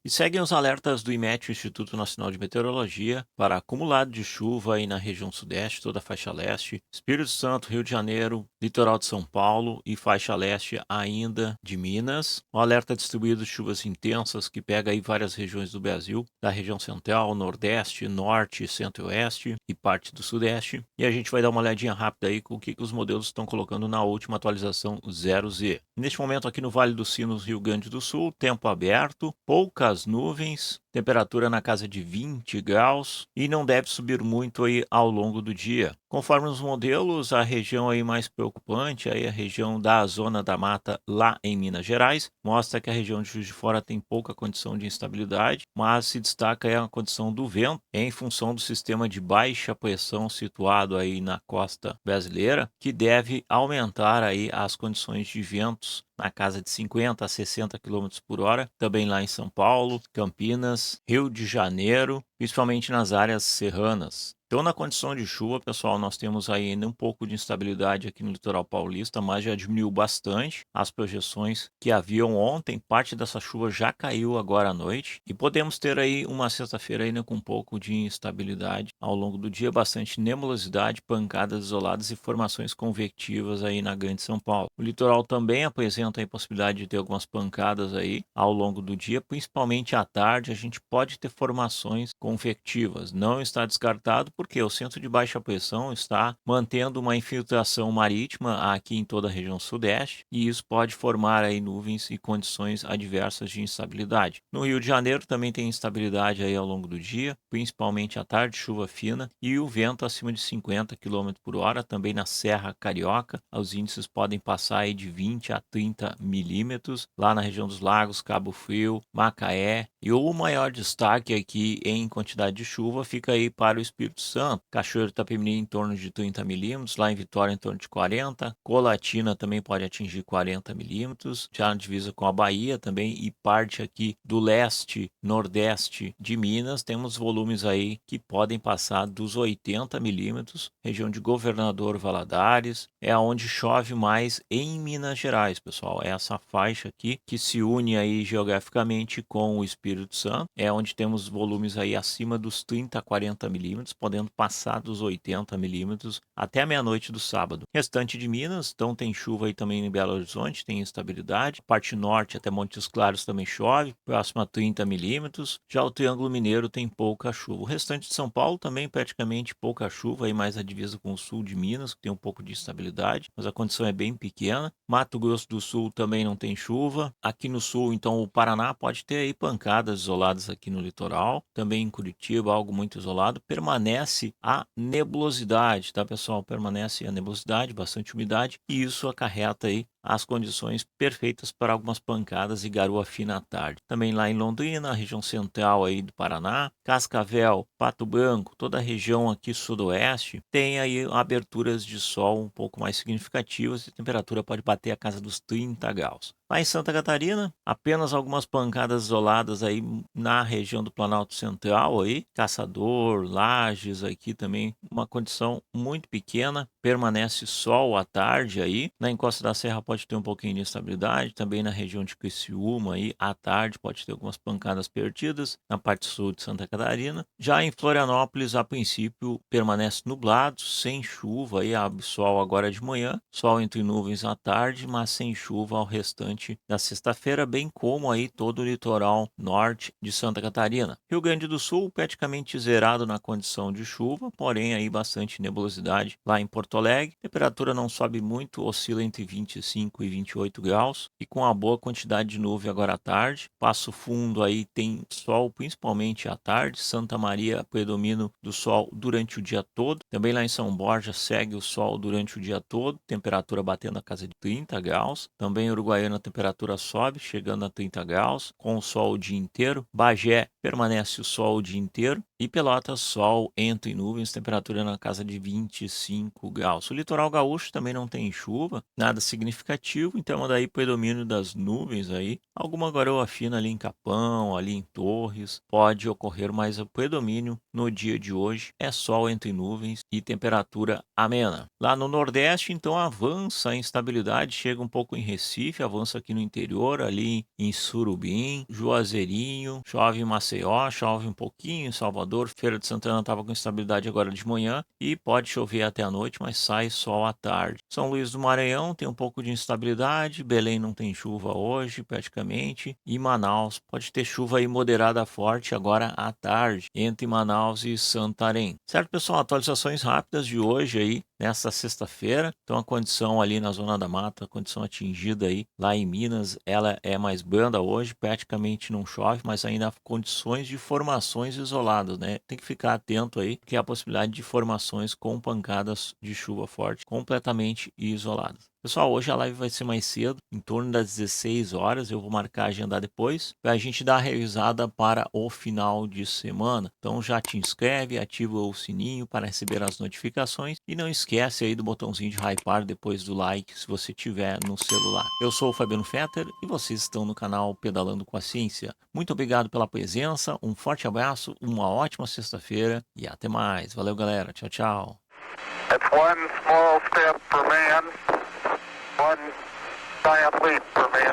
E seguem os alertas do IMET, o Instituto Nacional de Meteorologia, para acumulado de chuva aí na região sudeste, toda a faixa leste, Espírito Santo, Rio de Janeiro, litoral de São Paulo e faixa leste ainda de Minas. O alerta distribuído de chuvas intensas que pega aí várias regiões do Brasil, da região central, nordeste, norte, centro-oeste e parte do sudeste. E a gente vai dar uma olhadinha rápida aí com o que os modelos estão colocando na última atualização 0Z. Neste momento aqui no Vale dos Sinos, Rio Grande do Sul, tempo aberto, poucas nuvens, temperatura na casa de 20 graus e não deve subir muito aí ao longo do dia. Conforme os modelos, a região aí mais preocupante, aí a região da Zona da Mata lá em Minas Gerais, mostra que a região de Juiz de Fora tem pouca condição de instabilidade, mas se destaca aí a condição do vento em função do sistema de baixa pressão situado aí na costa brasileira, que deve aumentar aí as condições de ventos na casa de 50 a 60 quilômetros por hora, também lá em São Paulo, Campinas, Rio de Janeiro, principalmente nas áreas serranas. Então, na condição de chuva, pessoal, nós temos aí ainda um pouco de instabilidade aqui no litoral paulista, mas já diminuiu bastante as projeções que haviam ontem. Parte dessa chuva já caiu agora à noite e podemos ter aí uma sexta-feira ainda com um pouco de instabilidade ao longo do dia, bastante nebulosidade, pancadas isoladas e formações convectivas aí na Grande São Paulo. O litoral também apresenta a possibilidade de ter algumas pancadas aí ao longo do dia, principalmente à tarde. A gente pode ter formações convectivas. Não está descartado porque o centro de baixa pressão está mantendo uma infiltração marítima aqui em toda a região sudeste e isso pode formar aí nuvens e condições adversas de instabilidade. No Rio de Janeiro também tem instabilidade aí ao longo do dia, principalmente à tarde, chuva fina e o vento acima de 50 quilômetros por hora, também na Serra Carioca. Os índices podem passar aí de 20 a 30 milímetros, lá na região dos lagos, Cabo Frio, Macaé. E o maior destaque aqui em quantidade de chuva fica aí para o Espírito Santo. Cachoeiro Itapemirim em torno de 30 milímetros, lá em Vitória em torno de 40, Colatina também pode atingir 40 milímetros, já na divisa com a Bahia também e parte aqui do leste, nordeste de Minas, temos volumes aí que podem passar dos 80 milímetros, região de Governador Valadares, é onde chove mais em Minas Gerais, pessoal, é essa faixa aqui que se une aí geograficamente com o Espírito Santo, é onde temos volumes aí acima dos 30 a 40 milímetros, podendo passar dos 80 milímetros até a meia-noite do sábado. Restante de Minas, então tem chuva aí também em Belo Horizonte, tem instabilidade. Parte norte até Montes Claros também chove, próximo a 30 milímetros. Já o Triângulo Mineiro tem pouca chuva. O restante de São Paulo também praticamente pouca chuva, aí mais a divisa com o sul de Minas, que tem um pouco de instabilidade, mas a condição é bem pequena. Mato Grosso do Sul também não tem chuva. Aqui no sul, então, o Paraná pode ter aí pancadas isoladas aqui no litoral. Também em Curitiba, algo muito isolado. Permanece a nebulosidade, tá, pessoal? Permanece a nebulosidade, bastante umidade, e isso acarreta aí as condições perfeitas para algumas pancadas e garoa fina à tarde. Também lá em Londrina, região central aí do Paraná, Cascavel, Pato Branco, toda a região aqui sudoeste, tem aí aberturas de sol um pouco mais significativas e a temperatura pode bater a casa dos 30 graus. Lá em Santa Catarina, apenas algumas pancadas isoladas aí na região do Planalto Central aí, Caçador, Lages aqui também, uma condição muito pequena, permanece sol à tarde aí, na encosta da serra pode ter um pouquinho de instabilidade, também na região de Criciúma aí, à tarde pode ter algumas pancadas perdidas, na parte sul de Santa Catarina. Já em Florianópolis, a princípio, permanece nublado, sem chuva aí, abre sol agora de manhã, sol entre nuvens à tarde, mas sem chuva ao restante da sexta-feira, bem como aí todo o litoral norte de Santa Catarina. Rio Grande do Sul praticamente zerado na condição de chuva, porém aí bastante nebulosidade lá em Porto Alegre. Temperatura não sobe muito, oscila entre 25 e 28 graus e com uma boa quantidade de nuvem agora à tarde. Passo Fundo aí tem sol principalmente à tarde. Santa Maria predomina do sol durante o dia todo. Também lá em São Borja segue o sol durante o dia todo, temperatura batendo a casa de 30 graus. Também em Uruguaiana a temperatura sobe, chegando a 30 graus, com o sol o dia inteiro. Bagé permanece o sol o dia inteiro. E Pelotas, sol entre nuvens, temperatura na casa de 25 graus. O litoral gaúcho também não tem chuva, nada significativo, então daí predomínio das nuvens aí. Alguma garoa fina ali em Capão, ali em Torres, pode ocorrer, mas o predomínio no dia de hoje é sol entre nuvens e temperatura amena. Lá no Nordeste, então, avança a instabilidade, chega um pouco em Recife, avança aqui no interior, ali em Surubim, Juazeirinho, chove em Maceió, chove um pouquinho em Salvador, Feira de Santana estava com instabilidade agora de manhã e pode chover até a noite, mas sai sol à tarde. São Luís do Maranhão tem um pouco de instabilidade, Belém não tem chuva hoje praticamente e Manaus pode ter chuva aí moderada a forte agora à tarde entre Manaus e Santarém. Certo, pessoal? Atualizações rápidas de hoje aí nessa sexta-feira. Então a condição ali na zona da mata, a condição atingida aí lá em Minas, ela é mais branda hoje, praticamente não chove, mas ainda há condições de formações isoladas, né? Tem que ficar atento aí, que há a possibilidade de formações com pancadas de chuva forte completamente isoladas. Pessoal, hoje a live vai ser mais cedo, em torno das 16 horas. Eu vou marcar a agenda depois, para a gente dar a revisada para o final de semana. Então já te inscreve, ativa o sininho para receber as notificações e não esquece aí do botãozinho de hypar depois do like se você tiver no celular. Eu sou o Fabiano Fetter e vocês estão no canal Pedalando com a Ciência. Muito obrigado pela presença, um forte abraço, uma ótima sexta-feira e até mais. Valeu, galera. Tchau, tchau. It's one small step for man, one giant leap for mankind.